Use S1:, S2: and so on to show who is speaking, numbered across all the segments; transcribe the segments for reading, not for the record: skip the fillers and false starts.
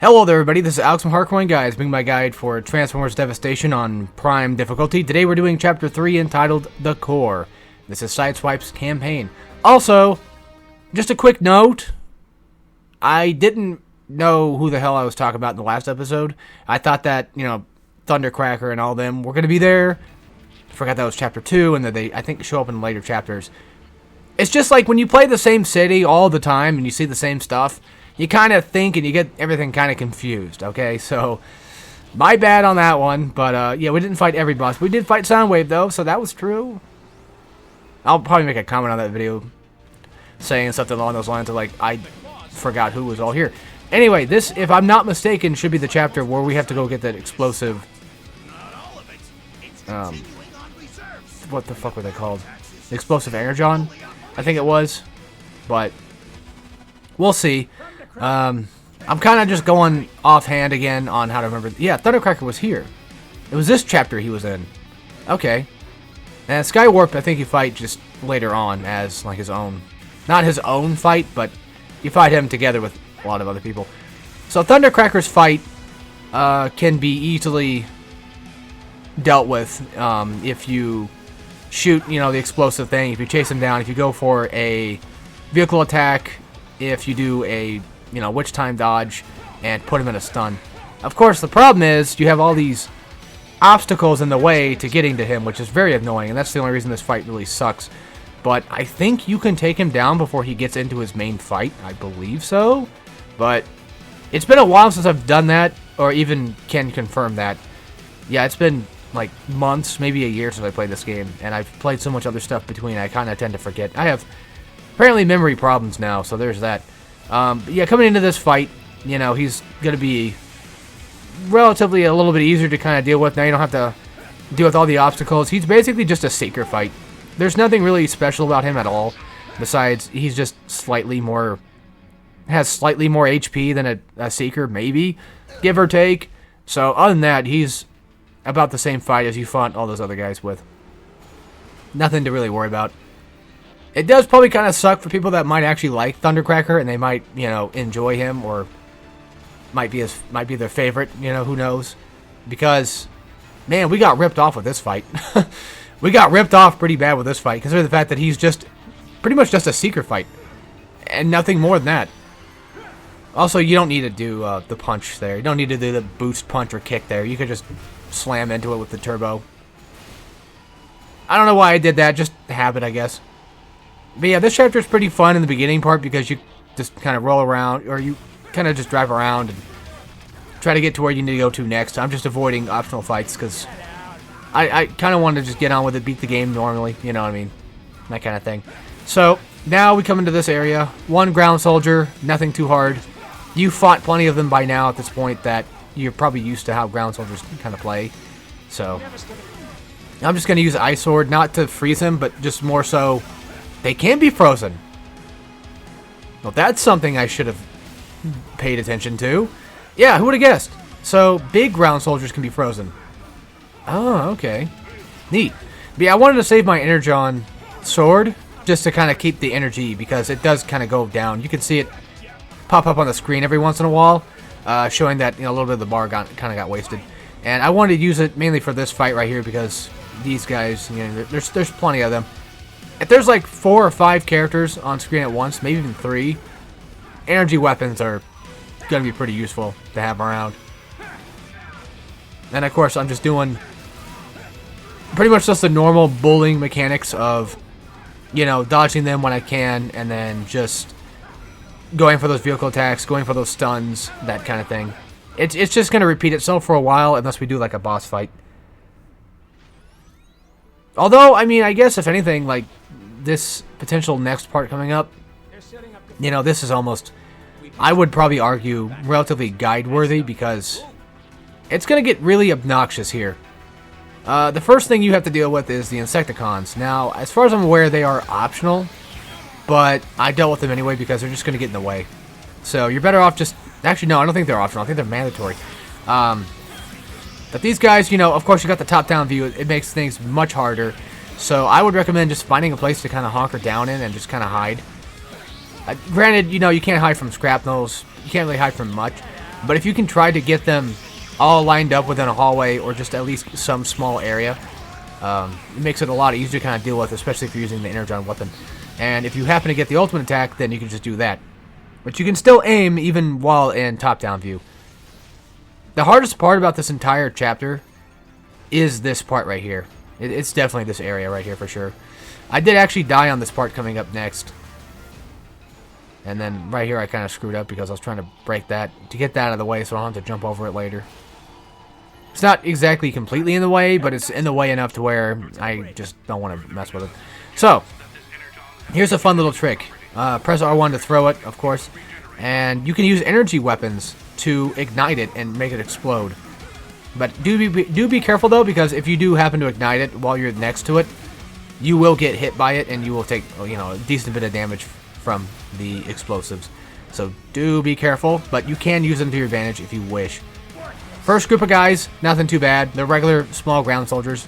S1: Hello there everybody, this is Alex from Hardcore Guys, being my guide for Transformers Devastation on Prime difficulty. Today we're doing Chapter 3 entitled The Core. This is Sideswipe's campaign. Also, just a quick note, I didn't know who the hell I was talking about in the last episode. I thought that, Thundercracker and all them were going to be there. I forgot that was Chapter 2 and that they, I think, show up in later chapters. It's just like when you play the same city all the time and you see the same stuff, you kind of think and you get everything kind of confused, okay? So, my bad on that one, but yeah, we didn't fight every boss. We did fight Soundwave, though, so that was true. I'll probably make a comment on that video saying something along those lines of, like, I forgot who was all here. Anyway, this, if I'm not mistaken, should be the chapter where we have to go get that explosive, what the fuck were they called? The explosive energon, I think it was, but we'll see. I'm kind of just going offhand again on how to remember. Yeah, Thundercracker was here. It was this chapter he was in. Okay. And Skywarp, I think you fight just later on as, like, his own. Not his own fight, but you fight him together with a lot of other people. So Thundercracker's fight can be easily dealt with if you shoot, the explosive thing, if you chase him down, if you go for a vehicle attack, if you do a, witch time dodge and put him in a stun. Of course, the problem is you have all these obstacles in the way to getting to him, which is very annoying, and that's the only reason this fight really sucks. But I think you can take him down before he gets into his main fight. I believe so. But it's been a while since I've done that, or even can confirm that. Yeah, it's been like months, maybe a year since I played this game, and I've played so much other stuff between, I kind of tend to forget. I have apparently memory problems now, so there's that. But yeah, coming into this fight, he's going to be relatively a little bit easier to kind of deal with. Now you don't have to deal with all the obstacles. He's basically just a Seeker fight. There's nothing really special about him at all, besides he's just has slightly more HP than a Seeker, maybe, give or take. So other than that, he's about the same fight as you fought all those other guys with. Nothing to really worry about. It does probably kind of suck for people that might actually like Thundercracker and they might, enjoy him, or might be their favorite, who knows. Because, man, we got ripped off with this fight. We got ripped off pretty bad with this fight, considering the fact that he's just pretty much just a Seeker fight. And nothing more than that. Also, you don't need to do the punch there. You don't need to do the boost punch or kick there. You could just slam into it with the turbo. I don't know why I did that, just habit, I guess. But yeah, this chapter is pretty fun in the beginning part because you just kind of roll around, or you kind of just drive around and try to get to where you need to go to next. I'm just avoiding optional fights because I kind of wanted to just get on with it, beat the game normally, you know what I mean? That kind of thing. So, now we come into this area. One ground soldier, nothing too hard. You fought plenty of them by now at this point that you're probably used to how ground soldiers kind of play. So, I'm just going to use Ice Sword, not to freeze him, but just more so they can be frozen. Well, that's something I should have paid attention to. Yeah, who would have guessed? So, big ground soldiers can be frozen. Oh, okay. Neat. But yeah, I wanted to save my Energon sword just to kind of keep the energy because it does kind of go down. You can see it pop up on the screen every once in a while, showing that a little bit of the bar kind of got wasted. And I wanted to use it mainly for this fight right here because these guys, there's plenty of them. If there's like 4 or 5 characters on screen at once, maybe even 3, energy weapons are going to be pretty useful to have around. And of course, I'm just doing pretty much just the normal bullying mechanics of, dodging them when I can, and then just going for those vehicle attacks, going for those stuns, that kind of thing. It's just going to repeat itself for a while unless we do like a boss fight. Although, I mean, I guess if anything, like this potential next part coming up, this is almost, I would probably argue, relatively guide-worthy because it's going to get really obnoxious here. The first thing you have to deal with is the Insecticons. Now, as far as I'm aware, they are optional, but I dealt with them anyway because they're just going to get in the way. So you're better off just, actually no, I don't think they're optional, I think they're mandatory. But these guys, of course you got the top-down view, it makes things much harder. So I would recommend just finding a place to kind of honker down in and just kind of hide. Granted, you can't hide from scrapnels, you can't really hide from much. But if you can try to get them all lined up within a hallway or just at least some small area, it makes it a lot easier to kind of deal with, especially if you're using the Energon weapon. And if you happen to get the ultimate attack, then you can just do that. But you can still aim even while in top-down view. The hardest part about this entire chapter is this part right here. It's definitely this area right here for sure. I did actually die on this part coming up next. And then right here I kind of screwed up because I was trying to break that to get that out of the way so I don't have to jump over it later. It's not exactly completely in the way, but it's in the way enough to where I just don't want to mess with it. So, here's a fun little trick. Press R1 to throw it, of course. And you can use energy weapons to ignite it and make it explode. But do be careful though, because if you do happen to ignite it while you're next to it, you will get hit by it and you will take, you know, a decent bit of damage from the explosives. So do be careful, but you can use them to your advantage if you wish. First group of guys, nothing too bad. They're regular small ground soldiers.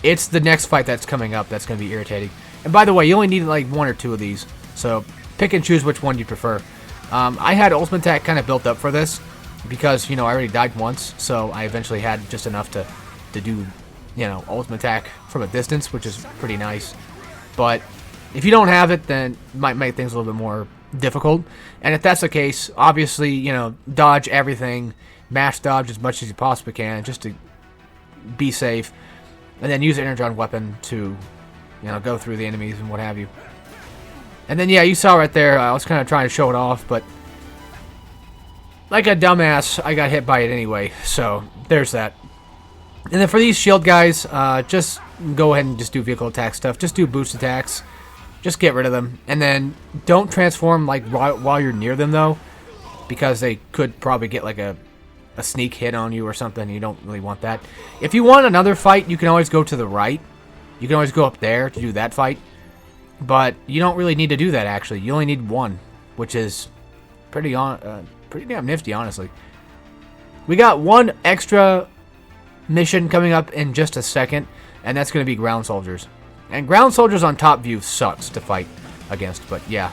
S1: It's the next fight that's coming up that's going to be irritating. And by the way, you only need like 1 or 2 of these, so pick and choose which one you prefer. I had ultimate attack kind of built up for this because, you know, I already died once, so I eventually had just enough to do, you know, ultimate attack from a distance, which is pretty nice. But if you don't have it, then it might make things a little bit more difficult. And if that's the case, obviously, you know, dodge everything, mash dodge as much as you possibly can, just to be safe, and then use the Energon weapon to, you know, go through the enemies and what have you. And then, yeah, you saw right there, I was kind of trying to show it off, but like a dumbass, I got hit by it anyway, so there's that. And then for these shield guys, just go ahead and just do vehicle attack stuff. Just do boost attacks. Just get rid of them. And then don't transform like while you're near them, though, because they could probably get like a sneak hit on you or something. You don't really want that. If you want another fight, you can always go to the right. You can always go up there to do that fight. But you don't really need to do that, actually. You only need 1, which is pretty damn nifty, honestly. We got 1 extra mission coming up in just a second, and that's going to be ground soldiers. And ground soldiers on top view sucks to fight against, but yeah.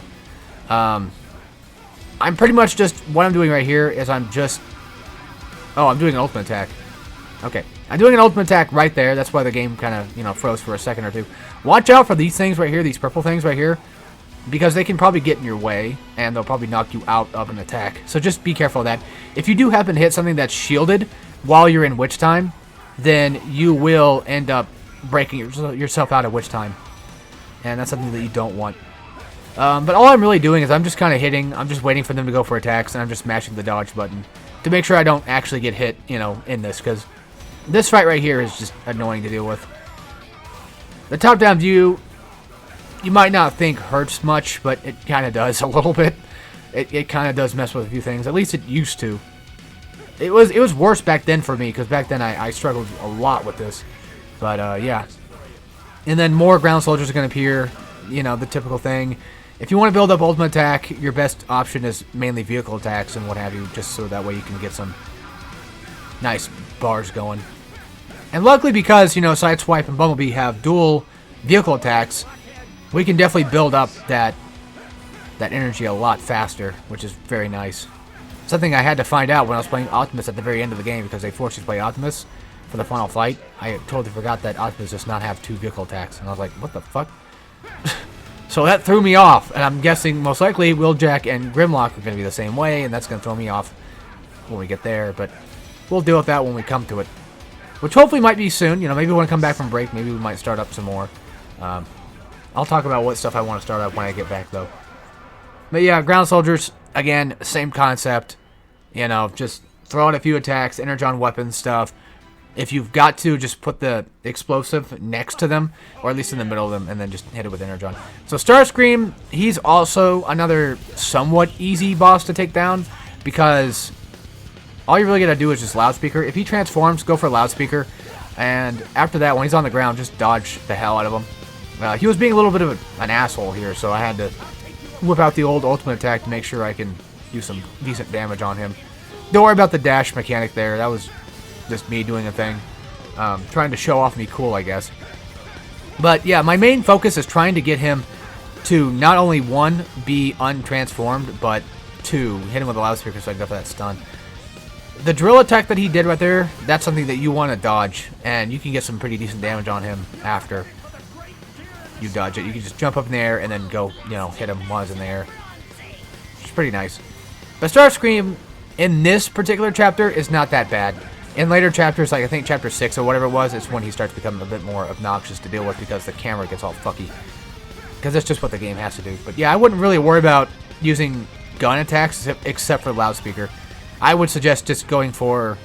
S1: I'm pretty much just, what I'm doing right here is I'm just... Oh, I'm doing an ultimate attack. Okay. I'm doing an ultimate attack right there. That's why the game kind of, you know, froze for a second or two. Watch out for these things right here, these purple things right here, because they can probably get in your way, and they'll probably knock you out of an attack. So just be careful of that. If you do happen to hit something that's shielded while you're in witch time, then you will end up breaking yourself out of witch time. And that's something that you don't want. But all I'm really doing is I'm just kind of hitting, I'm just waiting for them to go for attacks, and I'm just mashing the dodge button to make sure I don't actually get hit, you know, in this, because this fight right here is just annoying to deal with. The top-down view, you might not think hurts much, but it kind of does a little bit. It kind of does mess with a few things. At least it used to. It was worse back then for me, because back then I struggled a lot with this. But, yeah. And then more ground soldiers are going to appear. You know, the typical thing. If you want to build up ultimate attack, your best option is mainly vehicle attacks and what have you, just so that way you can get some nice bars going. And luckily, because, you know, Sideswipe and Bumblebee have dual vehicle attacks, we can definitely build up that energy a lot faster, which is very nice. Something I had to find out when I was playing Optimus at the very end of the game, because they forced you to play Optimus for the final fight. I totally forgot that Optimus does not have 2 vehicle attacks, and I was like, what the fuck? So that threw me off, and I'm guessing most likely Wheeljack and Grimlock are going to be the same way, and that's going to throw me off when we get there, but we'll deal with that when we come to it. Which hopefully might be soon. You know, maybe we want to come back from break. Maybe we might start up some more. I'll talk about what stuff I want to start up when I get back, though. But yeah, ground soldiers, again, same concept. You know, just throw out a few attacks, energon weapon stuff. If you've got to, just put the explosive next to them, or at least in the middle of them, and then just hit it with energon. So Starscream, he's also another somewhat easy boss to take down, because all you really got to do is just loudspeaker. If he transforms, go for loudspeaker, and after that, when he's on the ground, just dodge the hell out of him. He was being a little bit of an asshole here, so I had to whip out the old ultimate attack to make sure I can do some decent damage on him. Don't worry about the dash mechanic there. That was just me doing a thing. Trying to show off me cool, I guess. But yeah, my main focus is trying to get him to not only 1, be untransformed, but 2, hit him with a loudspeaker so I can go for that stun. the drill attack that he did right there, that's something that you want to dodge, and you can get some pretty decent damage on him after you dodge it. You can just jump up in the air and then go, you know, hit him while he's in the air. It's pretty nice. But Starscream in this particular chapter is not that bad. In later chapters, like I think chapter 6 or whatever it was, it's when he starts becoming a bit more obnoxious to deal with because the camera gets all fucky. Because that's just what the game has to do. But yeah, I wouldn't really worry about using gun attacks except for loudspeaker. I would suggest just going for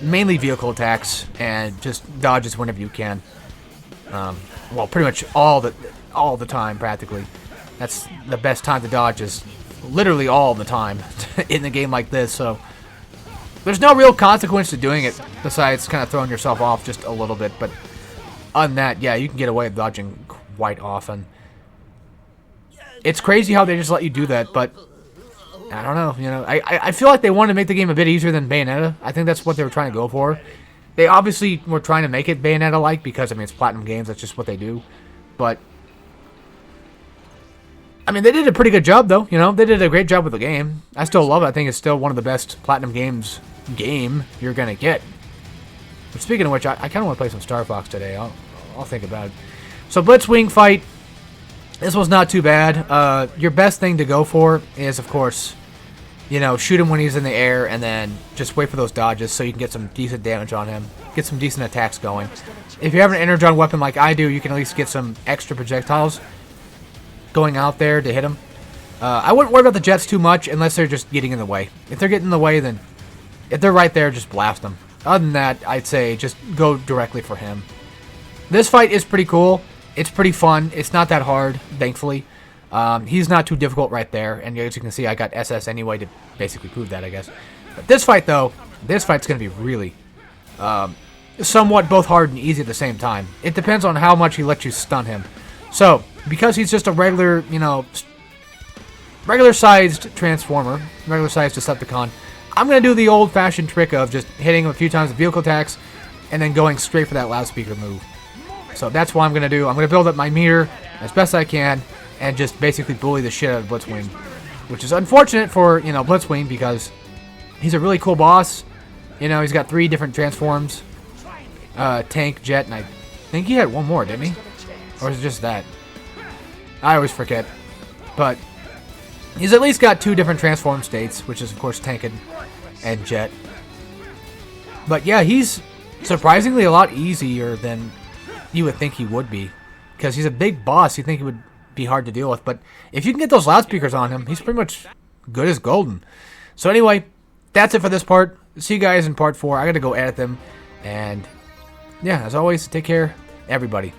S1: mainly vehicle attacks and just dodges whenever you can. Well, pretty much all the time, practically. That's the best time to dodge is literally all the time in a game like this. So there's no real consequence to doing it besides kind of throwing yourself off just a little bit. But other than that, yeah, you can get away with dodging quite often. It's crazy how they just let you do that, but I don't know, you know, I feel like they wanted to make the game a bit easier than Bayonetta. I think that's what they were trying to go for. They obviously were trying to make it Bayonetta-like because, I mean, it's Platinum Games, that's just what they do. But, I mean, they did a pretty good job, though, you know, they did a great job with the game. I still love it. I think it's still one of the best Platinum Games game you're going to get. But speaking of which, I kind of want to play some Star Fox today. I'll think about it. So, Blitzwing fight. This was not too bad. Your best thing to go for is, of course, you know, shoot him when he's in the air and then just wait for those dodges so you can get some decent damage on him. Get some decent attacks going. If you have an energon weapon like I do, you can at least get some extra projectiles going out there to hit him. I wouldn't worry about the jets too much unless they're just getting in the way. If they're getting in the way, then if they're right there, just blast them. Other than that, I'd say just go directly for him. This fight is pretty cool. It's pretty fun. It's not that hard, thankfully. He's not too difficult right there. And as you can see, I got SS anyway to basically prove that, I guess. But this fight, though, this fight's going to be really somewhat both hard and easy at the same time. It depends on how much he lets you stun him. So, because he's just a regular, you know, regular-sized Transformer, regular-sized Decepticon, I'm going to do the old-fashioned trick of just hitting him a few times with vehicle attacks and then going straight for that loudspeaker move. So that's what I'm going to do. I'm going to build up my meter as best I can and just basically bully the shit out of Blitzwing. Which is unfortunate for, you know, Blitzwing because he's a really cool boss. You know, he's got 3 different transforms. Tank, Jet, and I think he had one more, didn't he? Or is it just that? I always forget. But he's at least got 2 different transform states, which is, of course, Tank and Jet. But yeah, he's surprisingly a lot easier than you would think he would be, because he's a big boss. You think he would be hard to deal with, but if you can get those loudspeakers on him, he's pretty much good as golden. So anyway, that's it for this part. See you guys in part 4. I gotta go edit them, and yeah, as always, take care, everybody.